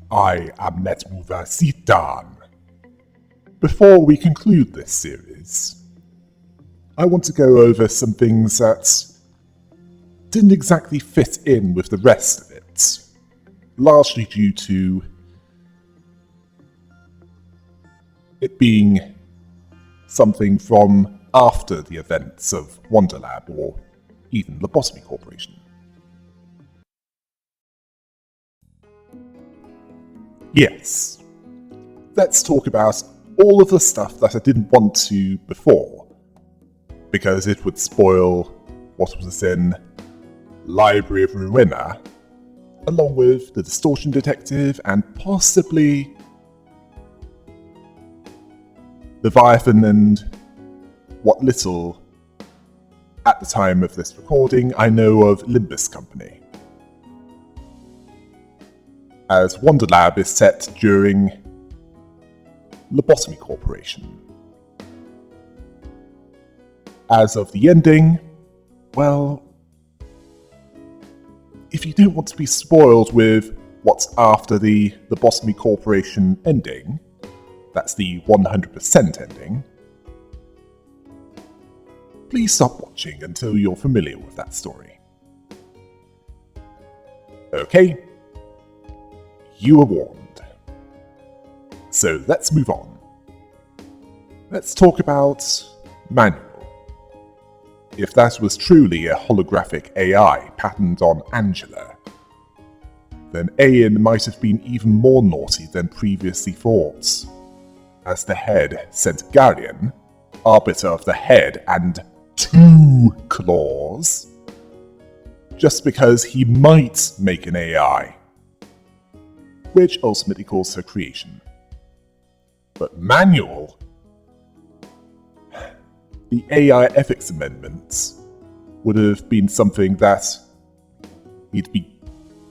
I am Netmover Sitan. Before we conclude this series, I want to go over some things that didn't exactly fit in with the rest of it, largely due to it being something from after the events of Wonderlab or even Lobotomy Corporation. Yes, let's talk about all of the stuff that I didn't want to before, because it would spoil what was in Library of Ruina, along with the Distortion Detective and possibly Leviathan and what little, at the time of this recording, I know of Limbus Company. As Wonderlab is set during Lobotomy Corporation. As of the ending, well, if you don't want to be spoiled with what's after the Lobotomy Corporation ending, that's the 100% ending, please stop watching until you're familiar with that story. Okay, you were warned. So let's move on. Let's talk about Manual. If that was truly a holographic AI patterned on Angela, then Ayan might have been even more naughty than previously thought, as the head sent Garion, arbiter of the head and 2 claws, just because he might make an AI, which ultimately caused her creation. But Manual, the AI ethics amendments would have been something that he'd be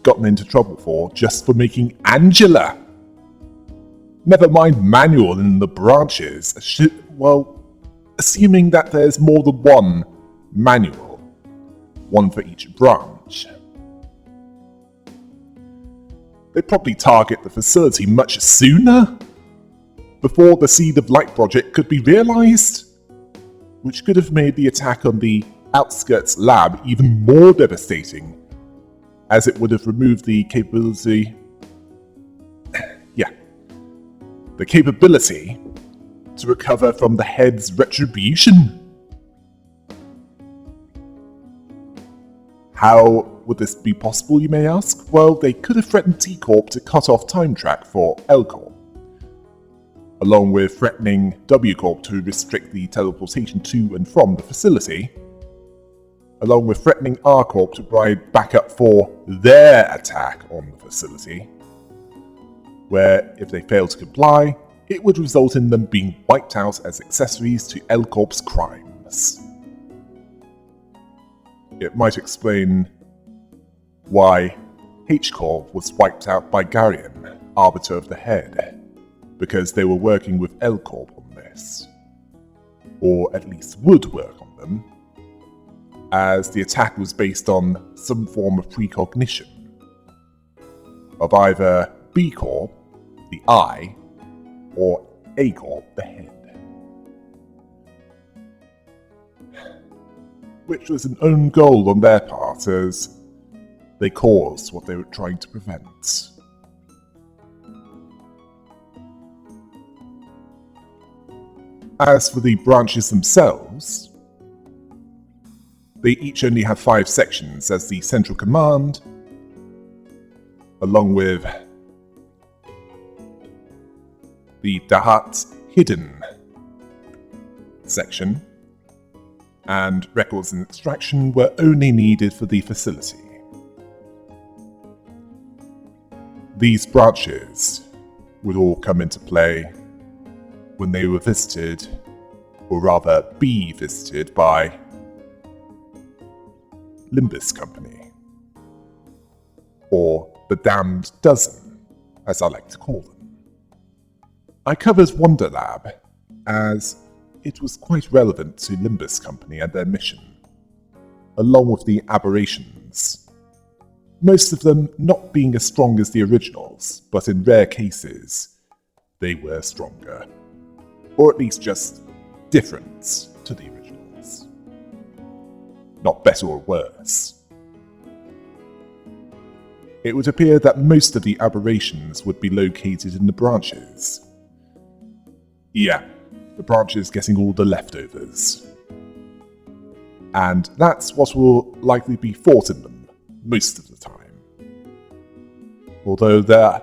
gotten into trouble for just for making Angela. Never mind Manual in the branches. Well, assuming that there's more than one Manual, one for each branch. They'd probably target the facility much sooner, before the Seed of Light project could be realized, which could have made the attack on the outskirts lab even more devastating, as it would have removed the capability to recover from the head's retribution. How would this be possible, you may ask? Well, they could have threatened T-Corp to cut off Time Track for L-Corp, along with threatening W-Corp to restrict the teleportation to and from the facility, along with threatening R-Corp to provide backup for their attack on the facility, where if they fail to comply, it would result in them being wiped out as accessories to L-Corp's crimes. It might explain why H-Corp was wiped out by Garion, arbiter of the head, because they were working with L-Corp on this, or at least would work on them, as the attack was based on some form of precognition of either B-Corp, the eye, or A-Corp, the head. Which was an own goal on their part, as they caused what they were trying to prevent. As for the branches themselves, they each only have 5 sections as the central command, along with the Dahat Hidden section, and records and extraction were only needed for the facility. These branches would all come into play when they were visited, or rather be visited, by Limbus Company, or the Damned Dozen, as I like to call them. I covered Wonderlab, as it was quite relevant to Limbus Company and their mission, along with the aberrations most of them not being as strong as the originals, but in rare cases, they were stronger. Or at least just different to the originals. Not better or worse. It would appear that most of the aberrations would be located in the branches. Yeah, the branches getting all the leftovers. And that's what will likely be fought in them most of the time. Although there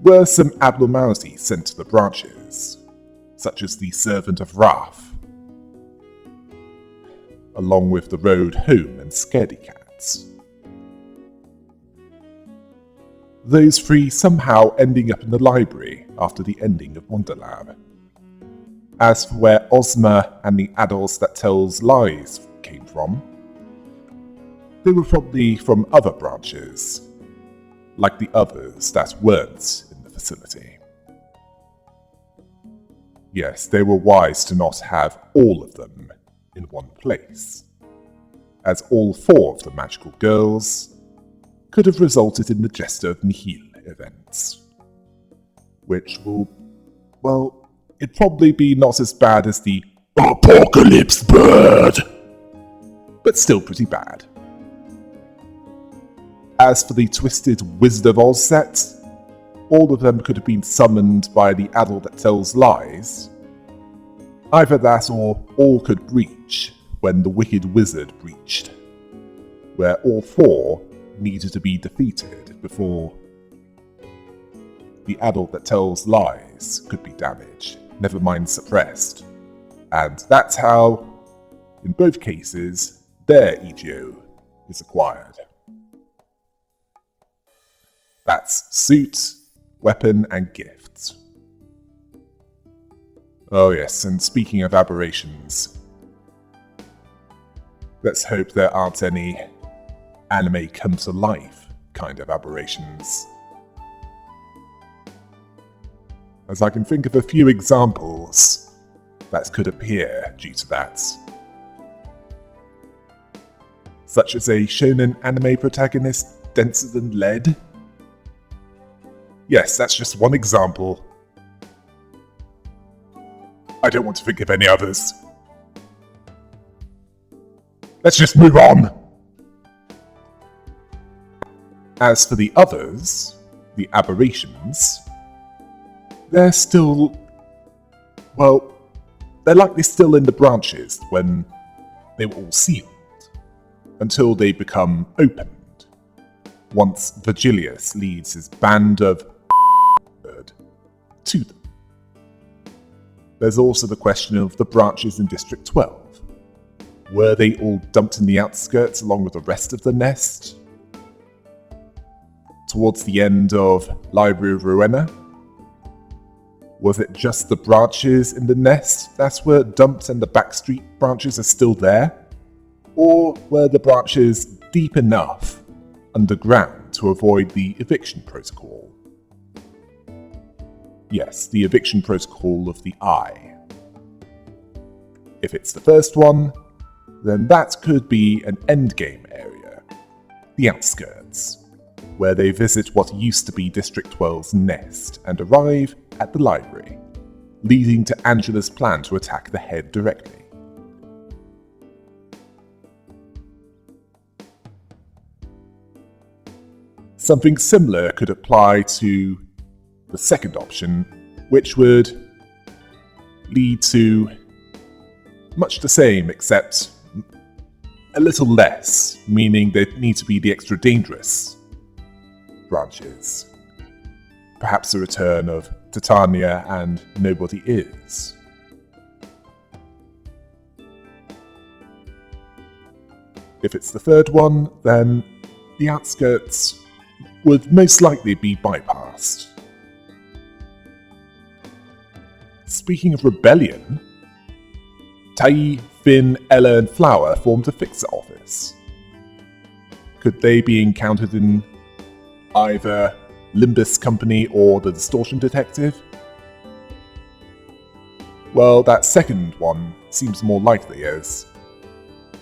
were some abnormalities sent to the branches, such as the Servant of Wrath, along with the Road Home and Scaredy Cats. Those three somehow ending up in the library after the ending of Wonderlab. As for where Ozma and the adults that tells lies came from, they were probably from other branches, like the others that weren't in the facility. Yes, they were wise to not have all of them in one place, as all four of the magical girls could have resulted in the Jester of Nihil events, which will, well, it'd probably be not as bad as the Apocalypse Bird, but still pretty bad. As for the Twisted Wizard of Oz set, all of them could have been summoned by the adult that tells lies. Either that or all could breach when the Wicked Wizard breached, where all four needed to be defeated before the adult that tells lies could be damaged, never mind suppressed. And that's how, in both cases, their EGO is acquired. That's suit, weapon, and gifts. Oh yes, and speaking of aberrations, let's hope there aren't any anime come to life kind of aberrations, as I can think of a few examples that could appear due to that. Such as a shonen anime protagonist denser than lead. Yes, that's just one example. I don't want to think of any others. Let's just move on. As for the others, the aberrations, they're still, well, they're likely still in the branches when they were all sealed, until they become opened, once Virgilius leads his band of to them. There's also the question of the branches in District 12. Were they all dumped in the outskirts along with the rest of the nest? Towards the end of Library of Rowena? Was it just the branches in the nest that were dumped and the backstreet branches are still there? Or were the branches deep enough underground to avoid the eviction protocol? Yes, the eviction protocol of the Eye. If it's the first one, then that could be an endgame area, the outskirts, where they visit what used to be District 12's nest and arrive at the library, leading to Angela's plan to attack the head directly. Something similar could apply to the second option, which would lead to much the same, except a little less, meaning they need to be the extra dangerous branches. Perhaps a return of Titania and Nobody Is. If it's the third one, then the outskirts would most likely be bypassed. Speaking of rebellion, Tai, Finn, Ella, and Flower formed a fixer office. Could they be encountered in either Limbus Company or the Distortion Detective? Well, that second one seems more likely, as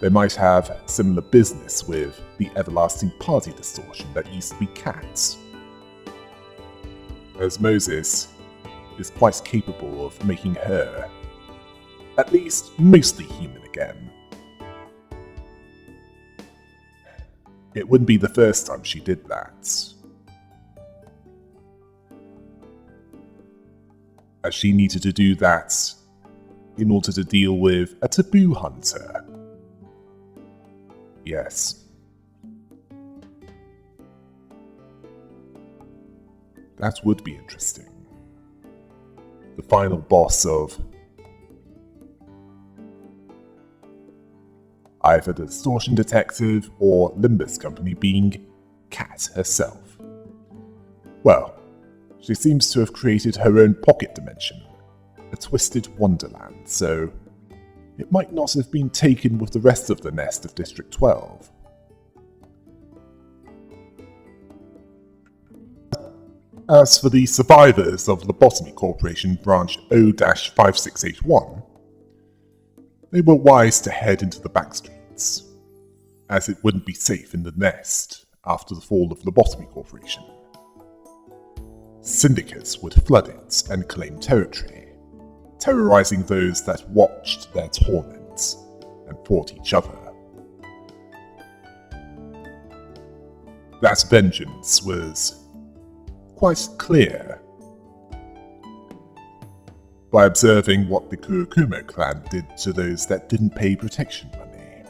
They might have similar business with the everlasting party distortion that used to be cats. As Moses is quite capable of making her, at least mostly human again. It wouldn't be the first time she did that. As she needed to do that in order to deal with a taboo hunter. Yes. That would be interesting. The final boss of either the Distortion Detective or Limbus Company being Kat herself. Well, she seems to have created her own pocket dimension, a twisted wonderland, so it might not have been taken with the rest of the nest of District 12. As for the survivors of Lobotomy Corporation Branch O-5681, they were wise to head into the back streets, as it wouldn't be safe in the nest after the fall of Lobotomy Corporation. Syndicates would flood it and claim territory, terrorizing those that watched their torment and fought each other. That vengeance was quite clear by observing what the Kurokumo clan did to those that didn't pay protection money.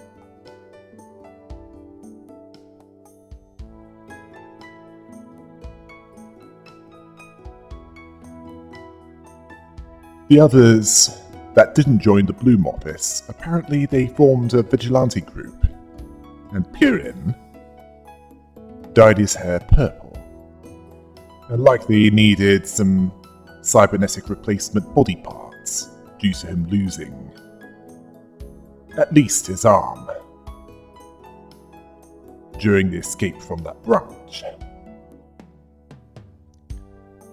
The others that didn't join the Bloom office, apparently they formed a vigilante group, and Pirin dyed his hair purple. And likely needed some cybernetic replacement body parts due to him losing at least his arm during the escape from that branch.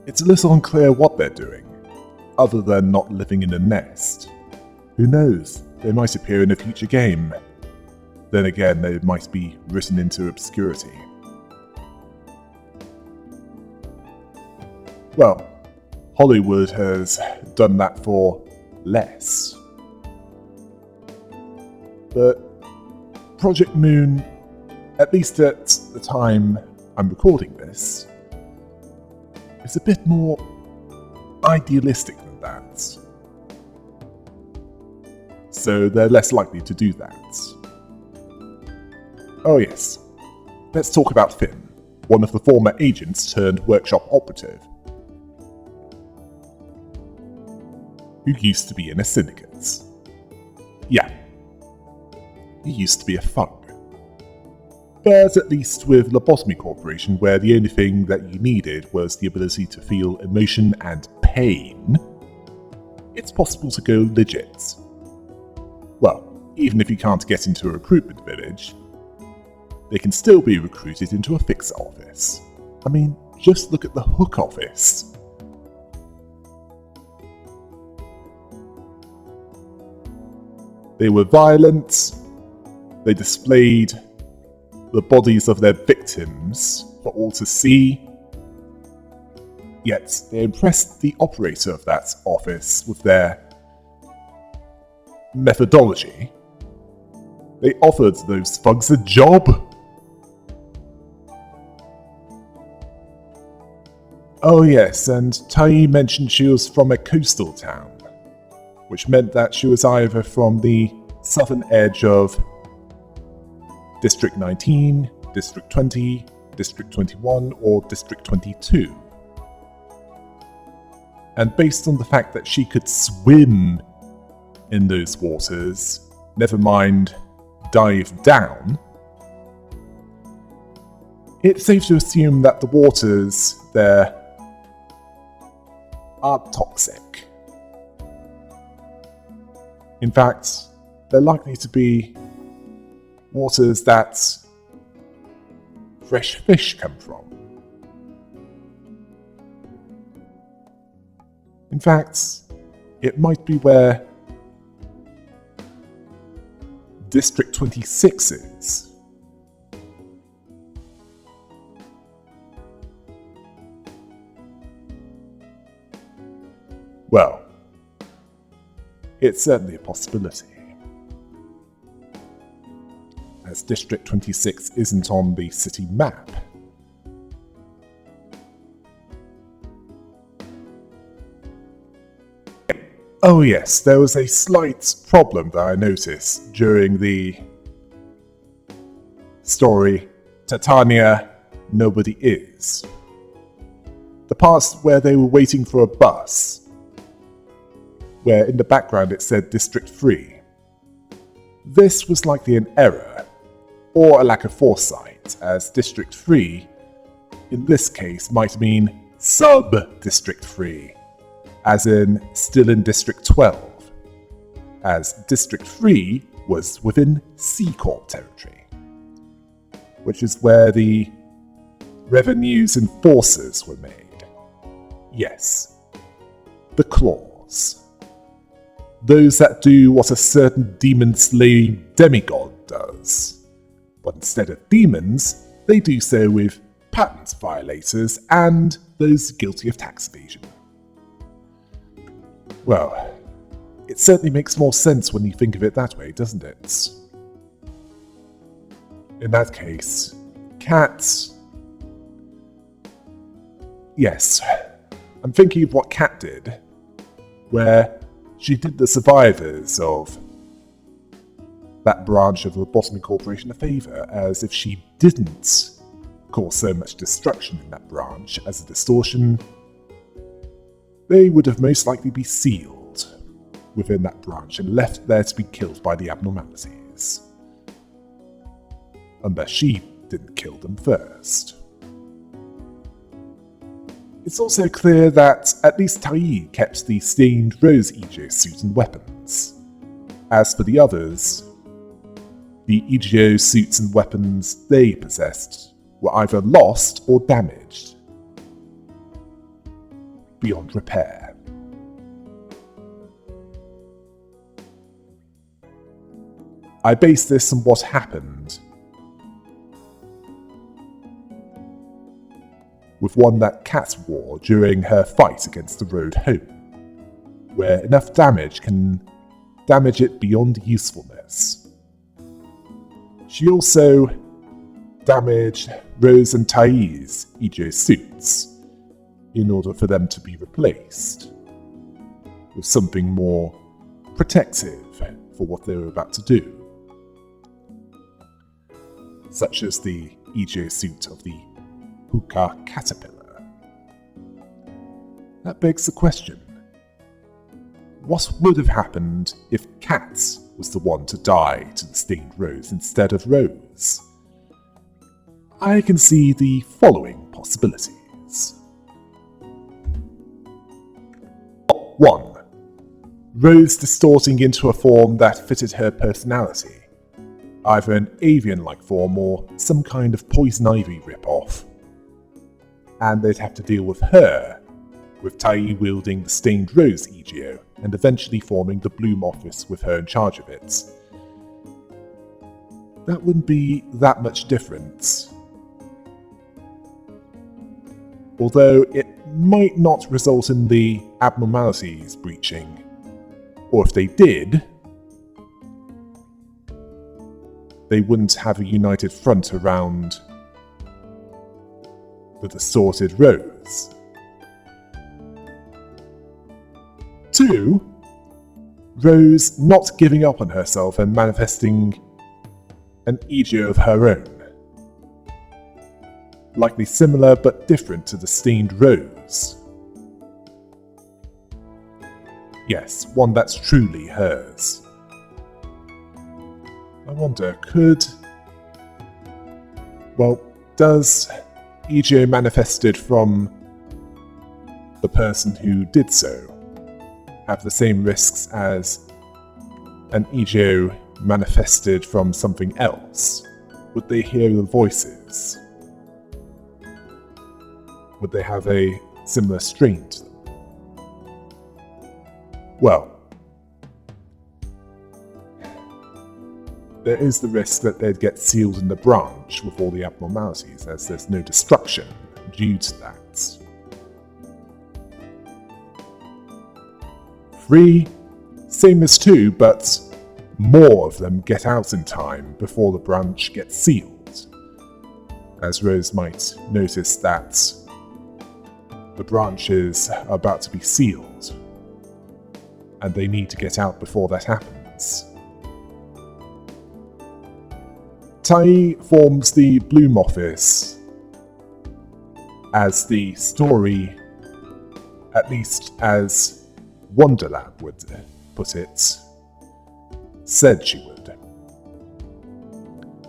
It's a little unclear what they're doing, other than not living in a nest. Who knows, they might appear in a future game. Then again, they might be written into obscurity. Well, Hollywood has done that for less. But Project Moon, at least at the time I'm recording this, is a bit more idealistic than that. So they're less likely to do that. Oh yes, let's talk about Finn, one of the former agents turned workshop operative, who used to be in a syndicate. Yeah, he used to be a thug. But at least with Lobotomy Corporation, where the only thing that you needed was the ability to feel emotion and pain, it's possible to go legit. Well, even if you can't get into a recruitment village, they can still be recruited into a fixer office. I mean, just look at the Hook office. They were violent, they displayed the bodies of their victims for all to see, yet they impressed the operator of that office with their methodology. They offered those thugs a job. Oh yes, and Tai mentioned she was from a coastal town, which meant that she was either from the southern edge of District 19, District 20, District 21, or District 22. And based on the fact that she could swim in those waters, never mind dive down, it's safe to assume that the waters there are toxic. In fact, they're likely to be waters that fresh fish come from. In fact, it might be where District 26 is? Well, it's certainly a possibility, as District 26 isn't on the city map. Oh yes, there was a slight problem that I noticed during the story Titania Nobody Is. The parts where they were waiting for a bus, where in the background it said District 3. This was likely an error, or a lack of foresight, as District 3, in this case, might mean Sub-District 3, as in still in District 12, as District 3 was within C Corp territory, which is where the revenues enforcers were made. Yes, the claws. Those that do what a certain demon-slaying demigod does. But instead of demons, they do so with patent violators and those guilty of tax evasion. Well, it certainly makes more sense when you think of it that way, doesn't it? In that case, Cat... Yes, I'm thinking of what Cat did, where she did the survivors of that branch of Lobotomy Corporation a favour, as if she didn't cause so much destruction in that branch as a distortion, they would have most likely be sealed within that branch and left there to be killed by the abnormalities. Unless she didn't kill them first. It's also clear that at least Tai kept the stained rose EGO suit and weapons. As for the others, the EGO suits and weapons they possessed were either lost or damaged beyond repair. I base this on what happened with one that Cat wore during her fight against the road home, where enough damage can damage it beyond usefulness. She also damaged Rose and Tai's EGO suits in order for them to be replaced with something more protective for what they were about to do, such as the EGO suit of the Puka caterpillar. That begs the question, what would have happened if Cat was the one to die to the stained rose instead of Rose? I can see the following possibilities. 1. Rose distorting into a form that fitted her personality, either an avian-like form or some kind of poison ivy rip-off. And they'd have to deal with her, with Tai wielding the stained rose EGO, and eventually forming the Bloom office with her in charge of it. That wouldn't be that much different. Although it might not result in the abnormalities breaching, or if they did, they wouldn't have a united front around the distorted Rose. 2. Rose not giving up on herself and manifesting an EGO of her own. Likely similar but different to the stained Rose. Yes, one that's truly hers. I wonder, does EGO manifested from the person who did so have the same risks as an EGO manifested from something else? Would they hear the voices? Would they have a similar strain to them? Well, there is the risk that they'd get sealed in the branch with all the abnormalities, as there's no destruction due to that. 3, same as 2, but more of them get out in time before the branch gets sealed, as Rose might notice that the branch is about to be sealed, and they need to get out before that happens. Tai forms the Bloom office as the story, at least as Wonderlab would put it, said she would.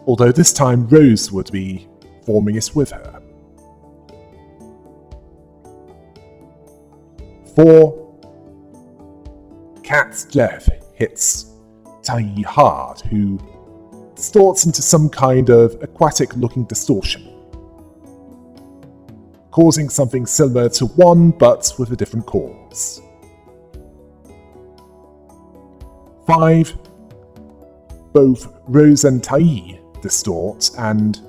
Although this time Rose would be forming it with her. 4, Cat's death hits Tai hard, who distorts into some kind of aquatic-looking distortion, causing something similar to 1 but with a different cause. 5, both Rose and Tai distort, and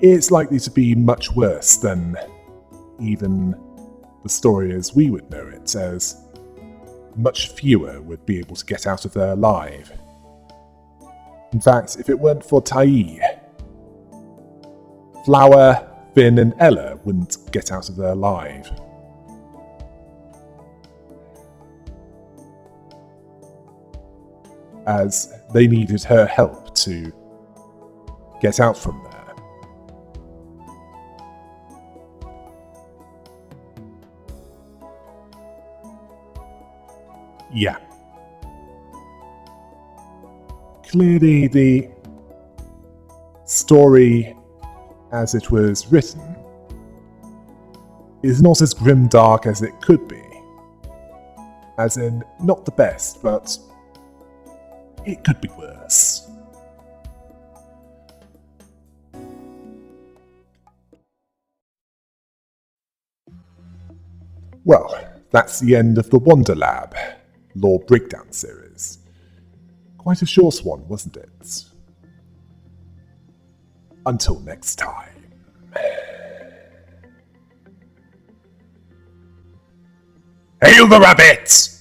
it's likely to be much worse than even the story as we would know it, as much fewer would be able to get out of there alive. In fact, if it weren't for Tai, Flower, Finn and Ella wouldn't get out of there alive. As they needed her help to get out from there. Yeah. Clearly the story as it was written is not as grimdark as it could be. As in, not the best, but it could be worse. Well, that's the end of the Wonderlab lore breakdown series. Quite a short one, wasn't it? Until next time. Hail the rabbit!